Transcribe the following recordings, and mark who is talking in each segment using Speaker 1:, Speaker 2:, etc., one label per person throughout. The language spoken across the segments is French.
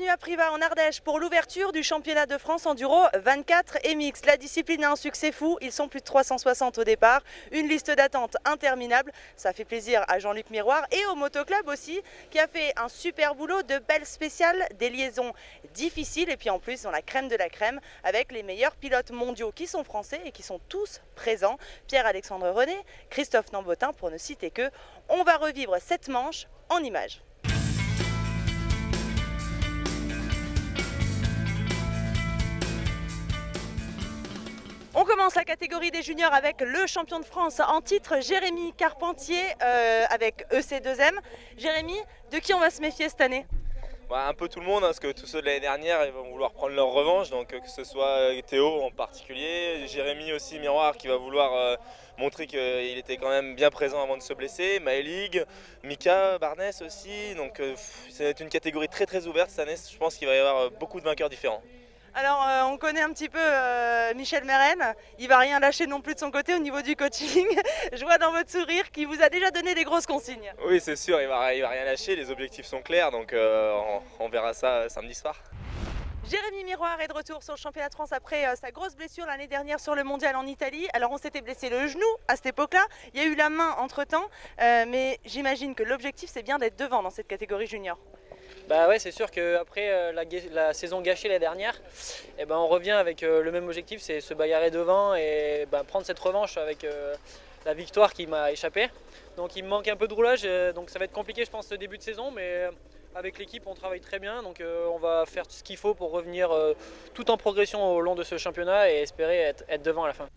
Speaker 1: bienvenue à Privas en Ardèche pour l'ouverture du championnat de France Enduro 24 et mixte. La discipline a un succès fou, ils sont plus de 360 au départ, une liste d'attente interminable. Ça fait plaisir à Jean-Luc Miroir et au Motoclub aussi, qui a fait un super boulot, de belles spéciales, des liaisons difficiles et puis en plus dans la crème de la crème avec les meilleurs pilotes mondiaux qui sont français et qui sont tous présents. Pierre-Alexandre René, Christophe Nambotin pour ne citer que. On va revivre cette manche en images. On commence la catégorie des juniors avec le champion de France en titre, Jérémy Carpentier, avec EC2M. Jérémy, de qui on va se méfier cette année ?
Speaker 2: Un peu tout le monde, parce que tous ceux de l'année dernière ils vont vouloir prendre leur revanche, donc que ce soit Théo en particulier, Jérémy aussi Miroir qui va vouloir montrer qu'il était quand même bien présent avant de se blesser, Maëlig, Mika, Barnès aussi, donc c'est une catégorie très très ouverte cette année, je pense qu'il va y avoir beaucoup de vainqueurs différents.
Speaker 1: Alors on connaît un petit peu Michel Meren, il va rien lâcher non plus de son côté au niveau du coaching. Je vois dans votre sourire qu'il vous a déjà donné des grosses consignes.
Speaker 2: Oui c'est sûr, il va rien lâcher, les objectifs sont clairs, donc on verra ça samedi soir.
Speaker 1: Jérémy Miroir est de retour sur le championnat de France après sa grosse blessure l'année dernière sur le mondial en Italie. Alors on s'était blessé le genou à cette époque-là, il y a eu la main entre-temps, mais j'imagine que l'objectif c'est bien d'être devant dans cette catégorie junior.
Speaker 3: Bah ouais, c'est sûr qu'après la saison gâchée la dernière, on revient avec le même objectif, c'est se bagarrer devant et prendre cette revanche avec la victoire qui m'a échappé. Donc il me manque un peu de roulage, donc ça va être compliqué je pense ce début de saison, mais avec l'équipe on travaille très bien, donc on va faire tout ce qu'il faut pour revenir tout en progression au long de ce championnat et espérer être devant à la fin.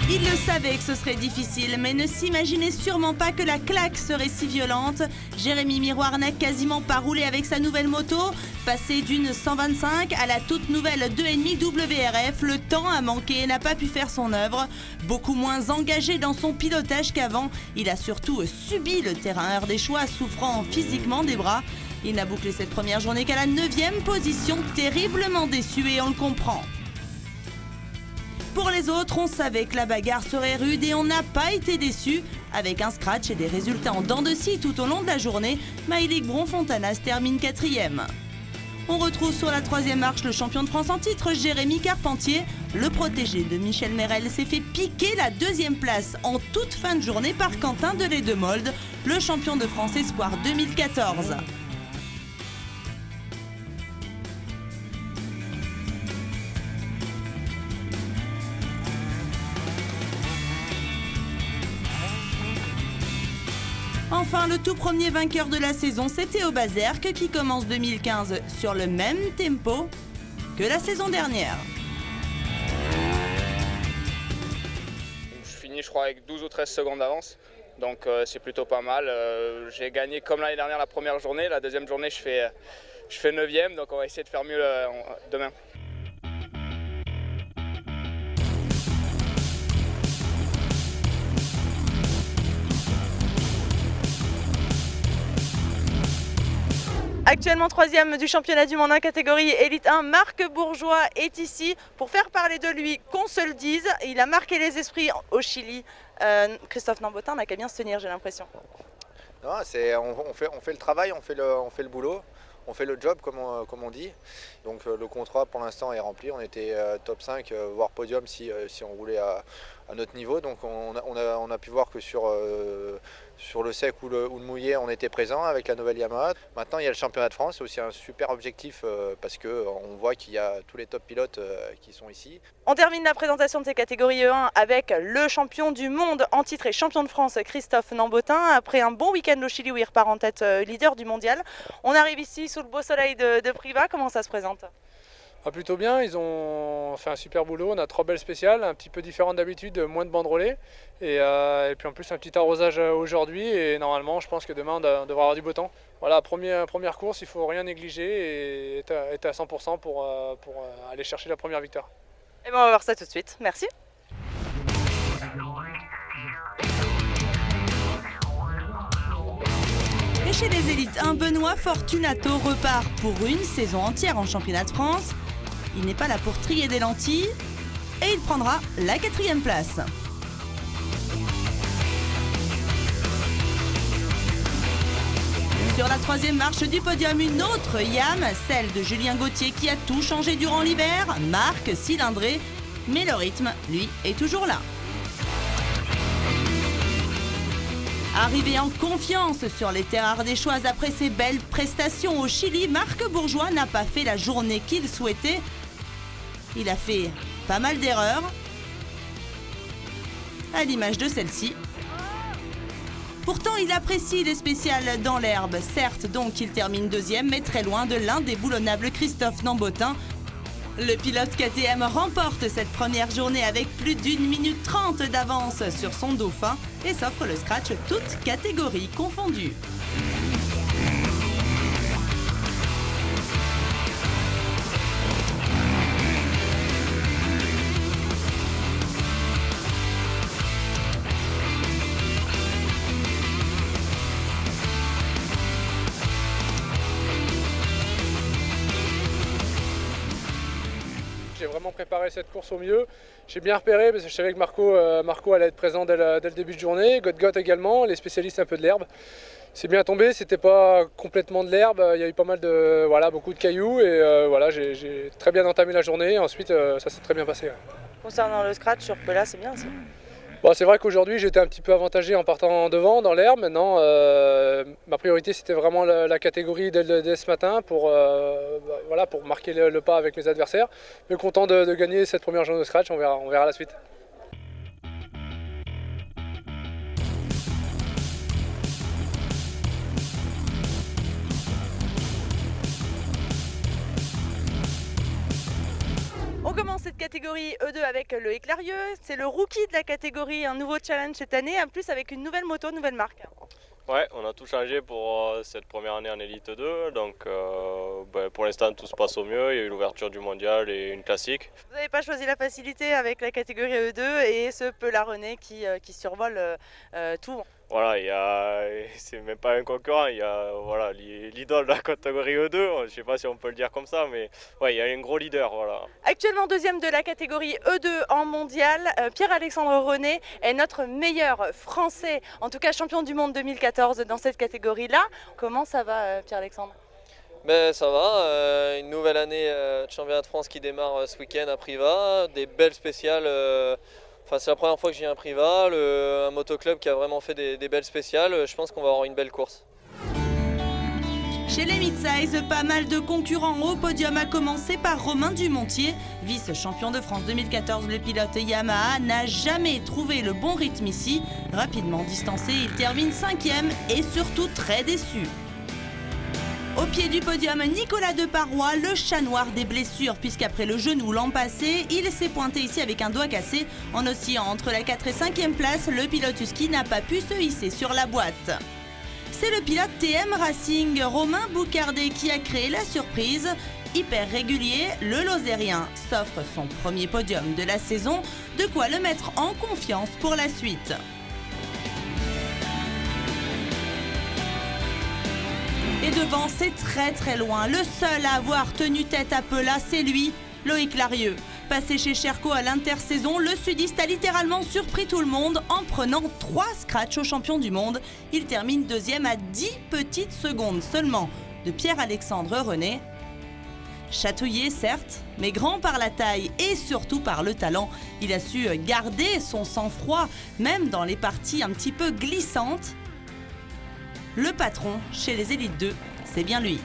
Speaker 4: Il le savait que ce serait difficile, mais ne s'imaginait sûrement pas que la claque serait si violente. Jérémy Miroir n'a quasiment pas roulé avec sa nouvelle moto. Passé d'une 125 à la toute nouvelle 2,5 WRF, le temps a manqué et n'a pas pu faire son œuvre. Beaucoup moins engagé dans son pilotage qu'avant, il a surtout subi le terrain ardéchois, souffrant physiquement des bras. Il n'a bouclé cette première journée qu'à la 9e position, terriblement déçu et on le comprend. Pour les autres, on savait que la bagarre serait rude et on n'a pas été déçus. Avec un scratch et des résultats en dents de scie tout au long de la journée, Maëlig Bronfontanas termine 4e. On retrouve sur la 3e marche le champion de France en titre, Jérémy Carpentier. Le protégé de Michel Merel s'est fait piquer la 2e place en toute fin de journée par Quentin Deledemolde, le champion de France Espoir 2014. Enfin, le tout premier vainqueur de la saison, c'est Théo Bazerque qui commence 2015 sur le même tempo que la saison dernière.
Speaker 5: Je finis, je crois, avec 12 ou 13 secondes d'avance, donc c'est plutôt pas mal. J'ai gagné comme l'année dernière la première journée, la deuxième journée je fais 9e, donc on va essayer de faire mieux demain.
Speaker 1: Actuellement 3e du championnat du monde en catégorie Elite 1, Marc Bourgeois est ici pour faire parler de lui, qu'on se le dise. Il a marqué les esprits au Chili. Christophe Nambotin n'a qu'à bien se tenir, j'ai l'impression.
Speaker 6: Non, on fait le travail, on fait le boulot, on fait le job comme on dit. Donc le contrat pour l'instant est rempli, on était top 5, voire podium si on roulait à notre niveau. Donc on a pu voir que sur le sec ou le mouillé, on était présent avec la nouvelle Yamaha. Maintenant, il y a le championnat de France, c'est aussi un super objectif parce qu'on voit qu'il y a tous les top pilotes qui sont ici.
Speaker 1: On termine la présentation de ces catégories E1 avec le champion du monde en titre et champion de France, Christophe Nambotin. Après un bon week-end au Chili où il repart en tête leader du mondial, on arrive ici sous le beau soleil de Privas. Comment ça se présente ?
Speaker 7: Plutôt bien, ils ont fait un super boulot, on a 3 belles spéciales, un petit peu différentes d'habitude, moins de banderolés et puis en plus un petit arrosage aujourd'hui et normalement je pense que demain on devrait avoir du beau temps. Voilà, première course, il ne faut rien négliger et être à 100% pour aller chercher la première victoire.
Speaker 1: Et on va voir ça tout de suite, merci.
Speaker 4: Et chez les élites 1, Benoît Fortunato repart pour une saison entière en championnat de France. Il n'est pas là pour trier des lentilles et il prendra la 4e place. Sur la troisième marche du podium, une autre YAM, celle de Julien Gauthier qui a tout changé durant l'hiver, marque cylindrée, mais le rythme, lui, est toujours là. Arrivé en confiance sur les terres ardéchoises après ses belles prestations au Chili, Marc Bourgeois n'a pas fait la journée qu'il souhaitait. Il a fait pas mal d'erreurs, à l'image de celle-ci. Pourtant, il apprécie les spéciales dans l'herbe. Certes, donc, il termine deuxième, mais très loin de l'indéboulonnable Christophe Nambotin. Le pilote KTM remporte cette première journée avec plus d'1 minute 30 d'avance sur son dauphin et s'offre le scratch toutes catégories confondues.
Speaker 7: J'ai vraiment préparé cette course au mieux. J'ai bien repéré parce que je savais que Marco allait être présent dès le début de journée. Godgot également, les spécialistes un peu de l'herbe. C'est bien tombé, c'était pas complètement de l'herbe, il y a eu pas mal de, beaucoup de cailloux et j'ai très bien entamé la journée. Ensuite, ça s'est très bien passé. Ouais.
Speaker 1: Concernant le scratch sur Pela, c'est bien ça.
Speaker 7: Bon, c'est vrai qu'aujourd'hui j'étais un petit peu avantagé en partant devant dans l'herbe. Maintenant, ma priorité c'était vraiment la catégorie dès ce matin pour marquer le pas avec mes adversaires. Mais content de gagner cette première journée de scratch, on verra la suite.
Speaker 1: On commence cette catégorie E2 avec Loïc Larieux. C'est le rookie de la catégorie, un nouveau challenge cette année, en plus avec une nouvelle moto, nouvelle marque.
Speaker 8: Ouais, on a tout changé pour cette première année en Elite 2, donc pour l'instant tout se passe au mieux, il y a eu l'ouverture du mondial et une classique.
Speaker 1: Vous n'avez pas choisi la facilité avec la catégorie E2 et ce Pela René qui survole tout.
Speaker 8: Voilà, c'est même pas un concurrent, il y a l'idole de la catégorie E2, je ne sais pas si on peut le dire comme ça, mais ouais, il y a un gros leader. Voilà.
Speaker 1: Actuellement deuxième de la catégorie E2 en mondial, Pierre-Alexandre René est notre meilleur français, en tout cas champion du monde 2014 dans cette catégorie-là. Comment ça va Pierre-Alexandre ?
Speaker 9: Ça va, une nouvelle année de championnat de France qui démarre ce week-end à Privas, des belles spéciales. C'est la première fois que j'ai un Privas, un motoclub qui a vraiment fait des belles spéciales. Je pense qu'on va avoir une belle course.
Speaker 4: Chez les mid-size, pas mal de concurrents au podium, à commencer par Romain Dumontier. Vice-champion de France 2014, le pilote Yamaha n'a jamais trouvé le bon rythme ici. Rapidement distancé, il termine 5e et surtout très déçu. Au pied du podium, Nicolas Deparoy, le chat noir des blessures, puisqu'après le genou l'an passé, il s'est pointé ici avec un doigt cassé. En oscillant entre la 4 et 5e place, le pilote husky n'a pas pu se hisser sur la boîte. C'est le pilote TM Racing, Romain Boucardet, qui a créé la surprise. Hyper régulier, le Lozérien s'offre son premier podium de la saison, de quoi le mettre en confiance pour la suite. Et devant, c'est très loin. Le seul à avoir tenu tête à Pela, c'est lui, Loïc Larieux. Passé chez Sherco à l'intersaison, le sudiste a littéralement surpris tout le monde en prenant 3 scratchs au champion du monde. Il termine deuxième à 10 petites secondes seulement de Pierre-Alexandre René. Chatouillé certes, mais grand par la taille et surtout par le talent. Il a su garder son sang-froid, même dans les parties un petit peu glissantes. Le patron chez les Élites 2, c'est bien lui.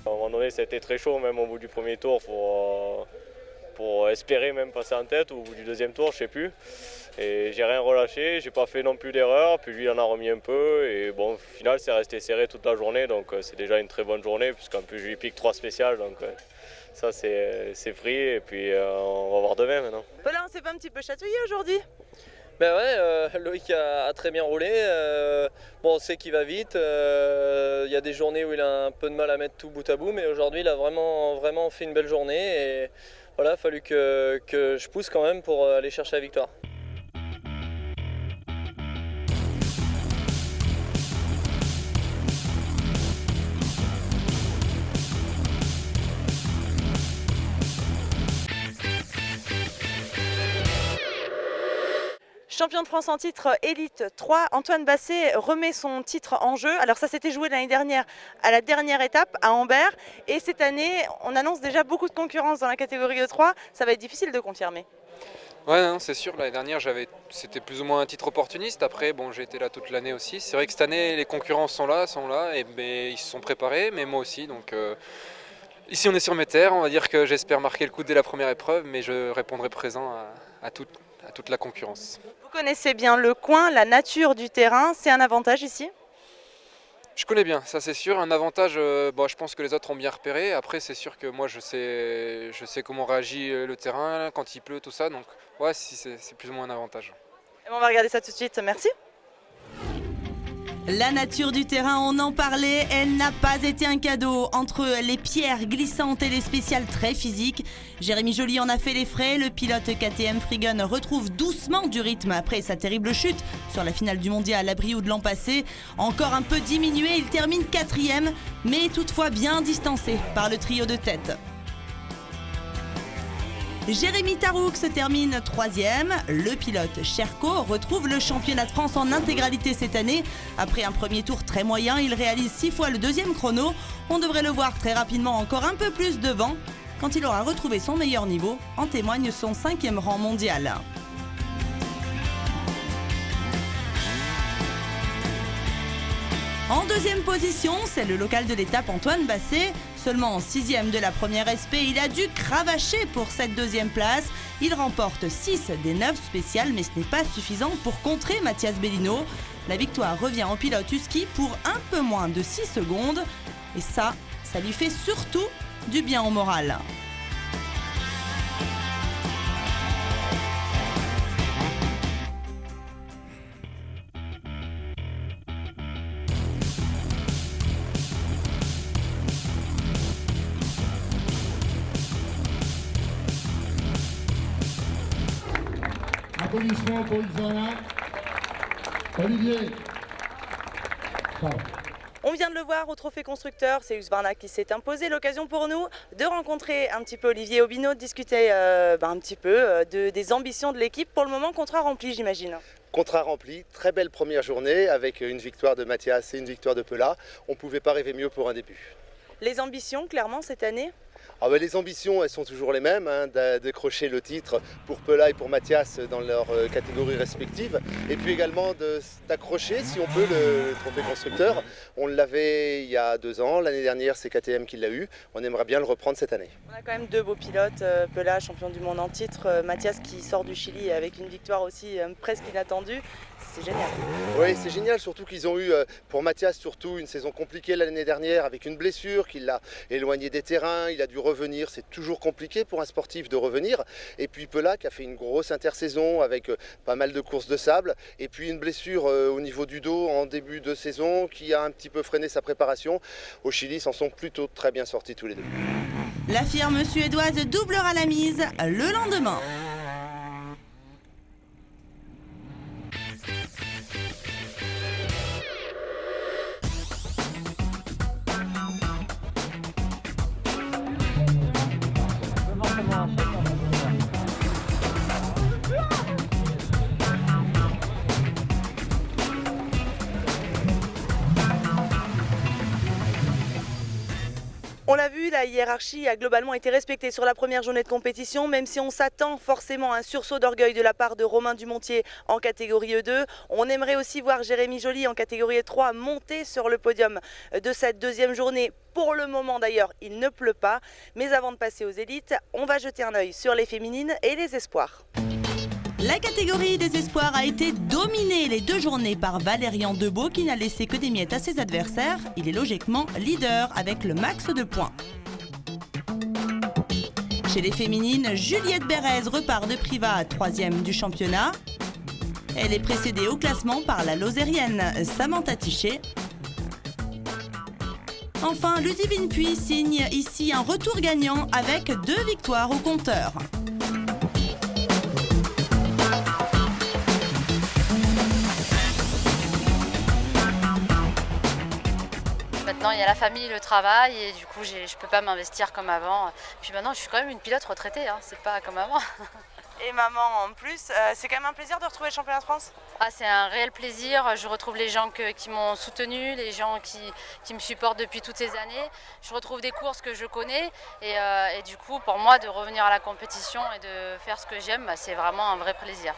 Speaker 8: À un moment donné, ça a été très chaud, même au bout du premier tour, pour espérer même passer en tête, ou au bout du deuxième tour, je sais plus. Et j'ai rien relâché, j'ai pas fait non plus d'erreur, puis lui il en a remis un peu, et bon, au final, c'est resté serré toute la journée, donc c'est déjà une très bonne journée, puisqu'en plus je lui pique 3 spéciales, donc ça c'est pris, et puis on va voir demain maintenant.
Speaker 1: Pela, on s'est pas un petit peu chatouillé aujourd'hui ?
Speaker 9: Loïc a très bien roulé. On sait qu'il va vite. Il y a des journées où il a un peu de mal à mettre tout bout à bout, mais aujourd'hui il a vraiment fait une belle journée. Et voilà, il a fallu que je pousse quand même pour aller chercher la victoire.
Speaker 1: Champion de France en titre Élite 3, Antoine Basset remet son titre en jeu. Alors ça s'était joué l'année dernière à la dernière étape à Ambert. Et cette année, on annonce déjà beaucoup de concurrence dans la catégorie E3. Ça va être difficile de confirmer.
Speaker 10: Ouais, non, c'est sûr. L'année dernière, c'était plus ou moins un titre opportuniste. Après, bon, j'ai été là toute l'année aussi. C'est vrai que cette année, les concurrents sont là, mais ils se sont préparés, mais moi aussi. Donc ici, on est sur mes terres. On va dire que j'espère marquer le coup dès la première épreuve, mais je répondrai présent à toute la concurrence.
Speaker 1: Vous connaissez bien le coin, la nature du terrain. C'est un avantage ici ?
Speaker 10: Je connais bien, ça c'est sûr. Un avantage, je pense que les autres ont bien repéré. Après, c'est sûr que moi, je sais comment réagit le terrain quand il pleut, tout ça. Donc, ouais, c'est plus ou moins un avantage.
Speaker 1: On va regarder ça tout de suite. Merci.
Speaker 4: La nature du terrain, on en parlait, elle n'a pas été un cadeau. Entre les pierres glissantes et les spéciales très physiques, Jérémy Joly en a fait les frais. Le pilote KTM Freegun retrouve doucement du rythme après sa terrible chute sur la finale du mondial à Brioude l'an passé. Encore un peu diminué, il termine 4e, mais toutefois bien distancé par le trio de tête. Jérémy Taroux se termine 3e. Le pilote Sherco retrouve le championnat de France en intégralité cette année. Après un premier tour très moyen, il réalise 6 fois le 2e chrono. On devrait le voir très rapidement encore un peu plus devant quand il aura retrouvé son meilleur niveau. En témoigne son 5e rang mondial. En 2e position, c'est le local de l'étape Antoine Basset. Seulement en 6e de la première SP, il a dû cravacher pour cette 2e place. Il remporte 6 des 9 spéciales, mais ce n'est pas suffisant pour contrer Mathias Bellino. La victoire revient au pilote Husky pour un peu moins de 6 secondes. Et ça lui fait surtout du bien au moral.
Speaker 11: Applaudissements pour Isana. Olivier. Pardon.
Speaker 1: On vient de le voir au trophée constructeur, c'est Husqvarna qui s'est imposé. L'occasion pour nous de rencontrer un petit peu Olivier Aubineau, de discuter un petit peu des ambitions de l'équipe. Pour le moment, contrat rempli, j'imagine.
Speaker 12: Contrat rempli, très belle première journée avec une victoire de Mathias et une victoire de Pella. On ne pouvait pas rêver mieux pour un début.
Speaker 1: Les ambitions, clairement, cette année ?
Speaker 12: Les ambitions, elles sont toujours les mêmes, d'accrocher le titre pour Pella et pour Mathias dans leurs catégories respectives. Et puis également d'accrocher, si on peut, le trophée constructeur. On l'avait il y a 2 ans, l'année dernière c'est KTM qui l'a eu. On aimerait bien le reprendre cette année.
Speaker 1: On a quand même 2 beaux pilotes, Pella, champion du monde en titre, Mathias qui sort du Chili avec une victoire aussi presque inattendue. C'est génial.
Speaker 12: Oui, c'est génial, surtout qu'ils ont eu, pour Mathias surtout, une saison compliquée l'année dernière avec une blessure qui l'a éloigné des terrains, il a dû revenir, c'est toujours compliqué pour un sportif de revenir. Et puis Pella qui a fait une grosse intersaison avec pas mal de courses de sable, et puis une blessure au niveau du dos en début de saison qui a un petit peu freiné sa préparation. Au Chili, ils s'en sont plutôt très bien sortis tous les deux.
Speaker 4: La firme suédoise doublera la mise le lendemain.
Speaker 1: On l'a vu, la hiérarchie a globalement été respectée sur la première journée de compétition, même si on s'attend forcément à un sursaut d'orgueil de la part de Romain Dumontier en catégorie E2. On aimerait aussi voir Jérémy Joly en catégorie E3 monter sur le podium de cette 2e journée. Pour le moment d'ailleurs, il ne pleut pas. Mais avant de passer aux élites, on va jeter un œil sur les féminines et les espoirs.
Speaker 4: La catégorie des espoirs a été dominée les 2 journées par Valérian Debeau qui n'a laissé que des miettes à ses adversaires. Il est logiquement leader avec le max de points. Chez les féminines, Juliette Bérez repart de Privas 3e du championnat. Elle est précédée au classement par la Lozérienne Samantha Tichet. Enfin, Ludivine Puy signe ici un retour gagnant avec 2 victoires au compteur.
Speaker 13: Maintenant, il y a la famille, le travail et du coup, je ne peux pas m'investir comme avant. Puis maintenant, je suis quand même une pilote retraitée, c'est pas comme avant.
Speaker 1: et maman en plus. C'est quand même un plaisir de retrouver le championnat de France.
Speaker 13: C'est un réel plaisir. Je retrouve les gens qui m'ont soutenu, les gens qui me supportent depuis toutes ces années. Je retrouve des courses que je connais et du coup, pour moi, de revenir à la compétition et de faire ce que j'aime, c'est vraiment un vrai plaisir.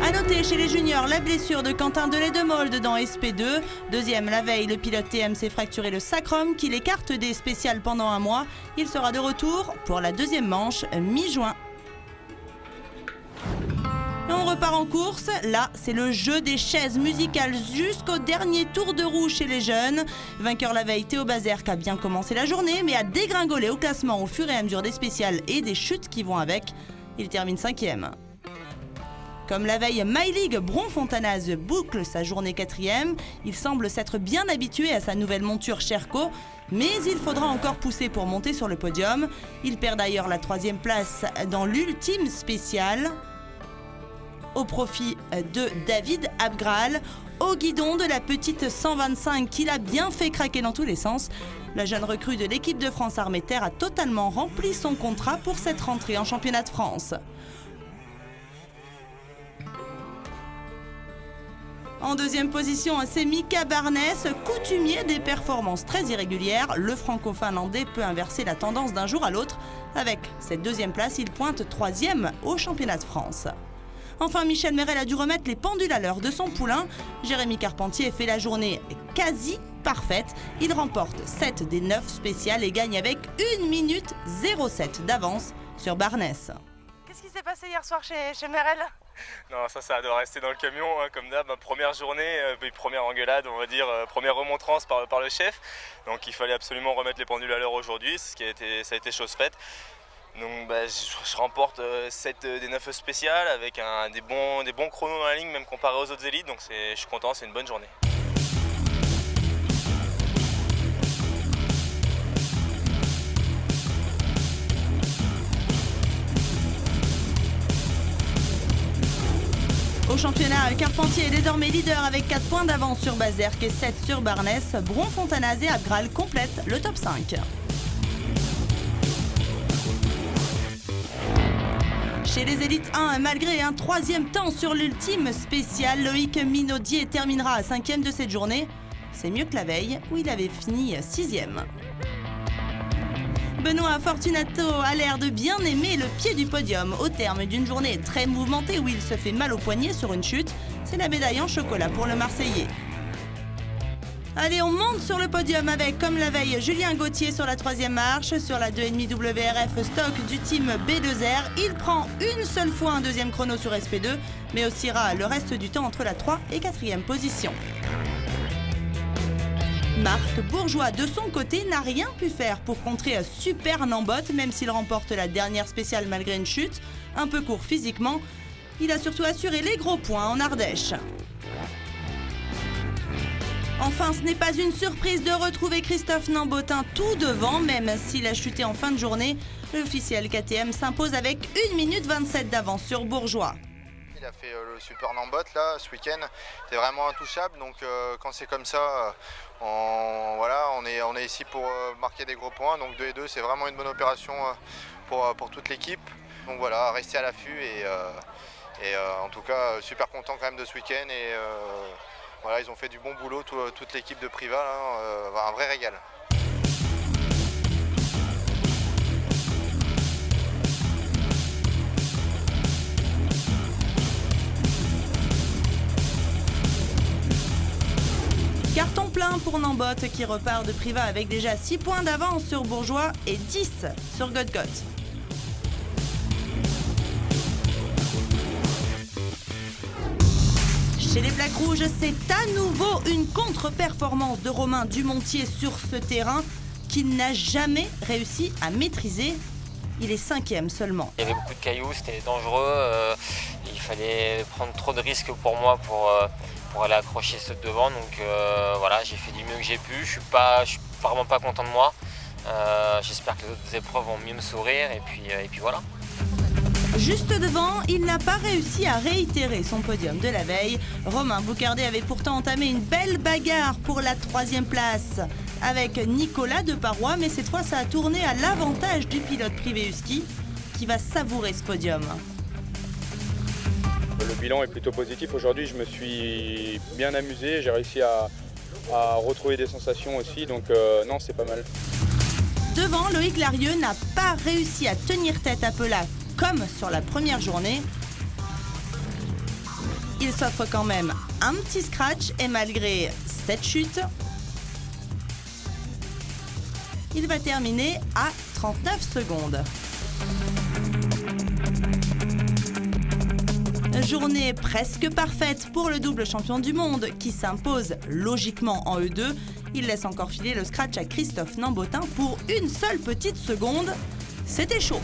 Speaker 4: A noter chez les juniors la blessure de Quentin Delay-de-Molde dans SP2. Deuxième la veille, le pilote TM s'est fracturé le sacrum qui l'écarte des spéciales pendant un mois. Il sera de retour pour la deuxième manche mi-juin. On repart en course. Là, c'est le jeu des chaises musicales jusqu'au dernier tour de roue chez les jeunes. Vainqueur la veille, Théo Bazerque a bien commencé la journée, mais a dégringolé au classement au fur et à mesure des spéciales et des chutes qui vont avec. Il termine 5e. Comme la veille, My League Bron-Fontanaz boucle sa journée 4e. Il semble s'être bien habitué à sa nouvelle monture Sherco, mais il faudra encore pousser pour monter sur le podium. Il perd d'ailleurs la 3e place dans l'ultime spéciale au profit de David Abgral, au guidon de la petite 125 qu'il a bien fait craquer dans tous les sens. La jeune recrue de l'équipe de France Armée Terre a totalement rempli son contrat pour cette rentrée en championnat de France. En deuxième position, c'est Mika Barnès, coutumier des performances très irrégulières. Le franco-finlandais peut inverser la tendance d'un jour à l'autre. Avec cette deuxième place, il pointe 3e au championnat de France. Enfin, Michel Merel a dû remettre les pendules à l'heure de son poulain. Jérémy Carpentier fait la journée quasi parfaite. Il remporte 7 des 9 spéciales et gagne avec 1 minute 07 d'avance sur Barnès.
Speaker 1: Qu'est-ce qui s'est passé hier soir chez Merel ?
Speaker 2: Non, ça doit rester dans le camion, hein, comme d'hab. Première journée, première engueulade, on va dire, première remontrance par le chef. Donc il fallait absolument remettre les pendules à l'heure aujourd'hui, ça a été chose faite. Donc je remporte 7 des 9 spéciales avec des bons chronos dans la ligne, même comparé aux autres élites. Donc je suis content, c'est une bonne journée.
Speaker 4: Au championnat, Carpentier est désormais leader avec 4 points d'avance sur Bazerque et 7 sur Barnès. Bron-Fontanaz et Abgral complètent le top 5. Chez les élites 1, malgré un 3e temps sur l'ultime spécial, Loïc Minaudier terminera à 5e de cette journée. C'est mieux que la veille où il avait fini 6e. Benoît Fortunato a l'air de bien aimer le pied du podium. Au terme d'une journée très mouvementée où il se fait mal au poignet sur une chute, c'est la médaille en chocolat pour le Marseillais. Allez, on monte sur le podium avec, comme la veille, Julien Gauthier sur la 3e marche. Sur la 2,5 WRF stock du team B2R, il prend une seule fois un 2e chrono sur SP2, mais oscillera le reste du temps entre la 3 et 4e position. Marc Bourgeois, de son côté, n'a rien pu faire pour contrer un super Nambotte, même s'il remporte la dernière spéciale malgré une chute. Un peu court physiquement, il a surtout assuré les gros points en Ardèche. Enfin, ce n'est pas une surprise de retrouver Christophe Nambotin tout devant, même s'il a chuté en fin de journée. L'officiel KTM s'impose avec 1 minute 27 d'avance sur Bourgeois.
Speaker 6: Il a fait le super Nambotte là ce week-end, c'est vraiment intouchable, donc quand c'est comme ça, on est ici pour marquer des gros points, donc 2 et 2 c'est vraiment une bonne opération pour toute l'équipe. Donc voilà, rester à l'affût et en tout cas super content quand même de ce week-end et voilà, ils ont fait du bon boulot, toute l'équipe de Priva, un vrai régal.
Speaker 4: Carton plein pour Nambotte qui repart de Priva avec déjà 6 points d'avance sur Bourgeois et 10 sur Godgot. Chez les Blacks Rouges, c'est à nouveau une contre-performance de Romain Dumontier sur ce terrain qu'il n'a jamais réussi à maîtriser. Il est 5e seulement.
Speaker 14: Il y avait beaucoup de cailloux, c'était dangereux. Il fallait prendre trop de risques pour moi pour aller accrocher ceux de devant. Donc voilà, j'ai fait du mieux que j'ai pu. Je suis vraiment pas content de moi. J'espère que les autres épreuves vont mieux me sourire et puis voilà.
Speaker 4: Juste devant, il n'a pas réussi à réitérer son podium de la veille. Romain Boucardet avait pourtant entamé une belle bagarre pour la 3e place avec Nicolas Deparoy, mais cette fois ça a tourné à l'avantage du pilote privé Husky. qui va savourer ce podium.
Speaker 15: Le bilan est plutôt positif. Aujourd'hui, je me suis bien amusé. J'ai réussi à retrouver des sensations aussi. Donc non, c'est pas mal.
Speaker 4: Devant, Loïc Larieux n'a pas réussi à tenir tête à Pela comme sur la première journée. Il s'offre quand même un petit scratch et malgré cette chute, il va terminer à 39 secondes. Journée presque parfaite pour le double champion du monde qui s'impose logiquement en E2. Il laisse encore filer le scratch à Christophe Nambotin pour une seule petite seconde. C'était chaud.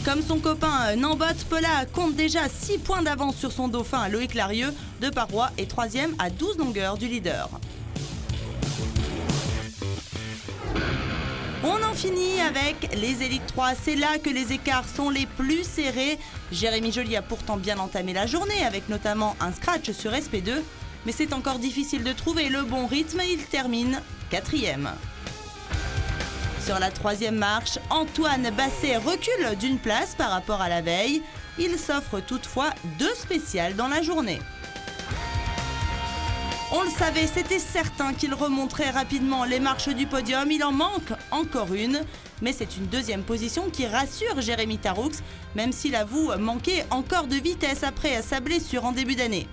Speaker 4: Comme son copain Nambot, Pela compte déjà 6 points d'avance sur son dauphin Loïc Larieux. De Parois est 3e à 12 longueurs du leader. On en finit avec les élites 3. C'est là que les écarts sont les plus serrés. Jérémy Joly a pourtant bien entamé la journée avec notamment un scratch sur SP2. Mais c'est encore difficile de trouver le bon rythme. Il termine 4e. Sur la 3e marche, Antoine Basset recule d'une place par rapport à la veille. Il s'offre toutefois 2 spéciales dans la journée. On le savait, c'était certain qu'il remonterait rapidement les marches du podium. Il en manque encore une, mais c'est une 2e position qui rassure Jérémy Taroux, même s'il avoue manquer encore de vitesse après sa blessure en début d'année.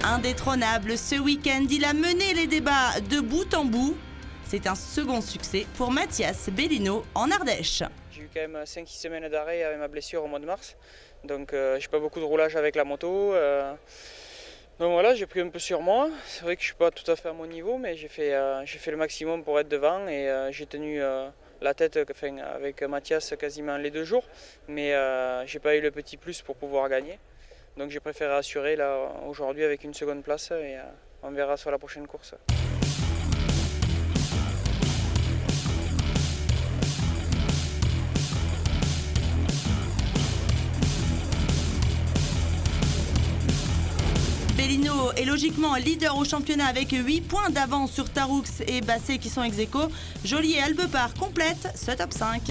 Speaker 4: Indétrônable ce week-end, il a mené les débats de bout en bout. C'est un second succès pour Mathias Bellino en Ardèche.
Speaker 3: J'ai eu quand même 5-6 semaines d'arrêt avec ma blessure au mois de mars. Donc j'ai pas beaucoup de roulage avec la moto. Donc voilà, j'ai pris un peu sur moi. C'est vrai que je suis pas tout à fait à mon niveau, mais j'ai fait le maximum pour être devant et j'ai tenu la tête avec Mathias quasiment les 2 jours. Mais j'ai pas eu le petit plus pour pouvoir gagner. Donc j'ai préféré assurer là aujourd'hui avec une seconde place et on verra sur la prochaine course.
Speaker 4: Bellino est logiquement leader au championnat avec 8 points d'avance sur Taroux et Basset qui sont ex-aequo. Joly et Albepard complètent ce top 5.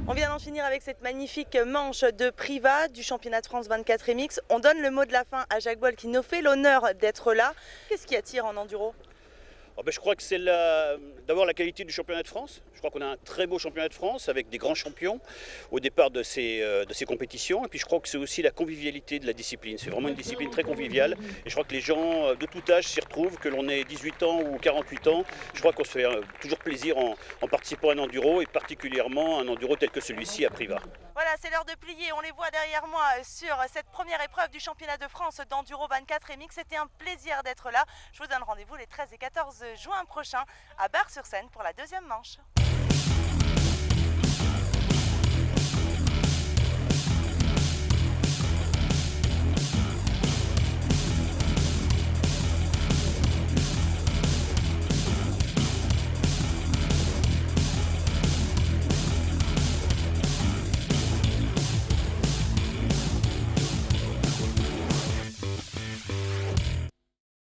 Speaker 1: On vient d'en finir avec cette magnifique manche de Privas du championnat de France 24 MX. On donne le mot de la fin à Jacques Boll qui nous fait l'honneur d'être là. Qu'est-ce qui attire en enduro ?
Speaker 16: Je crois que c'est d'abord la qualité du championnat de France. Je crois qu'on a un très beau championnat de France avec des grands champions au départ de ces compétitions. Et puis je crois que c'est aussi la convivialité de la discipline. C'est vraiment une discipline très conviviale. Et je crois que les gens de tout âge s'y retrouvent, que l'on ait 18 ans ou 48 ans. Je crois qu'on se fait toujours plaisir en participant à un enduro et particulièrement un enduro tel que celui-ci à Privas.
Speaker 1: Voilà, c'est l'heure de plier. On les voit derrière moi sur cette première épreuve du championnat de France d'enduro 24 MX. C'était un plaisir d'être là. Je vous donne rendez-vous les 13 et 14 juin prochains à Bar-sur-Seine pour la 2e manche.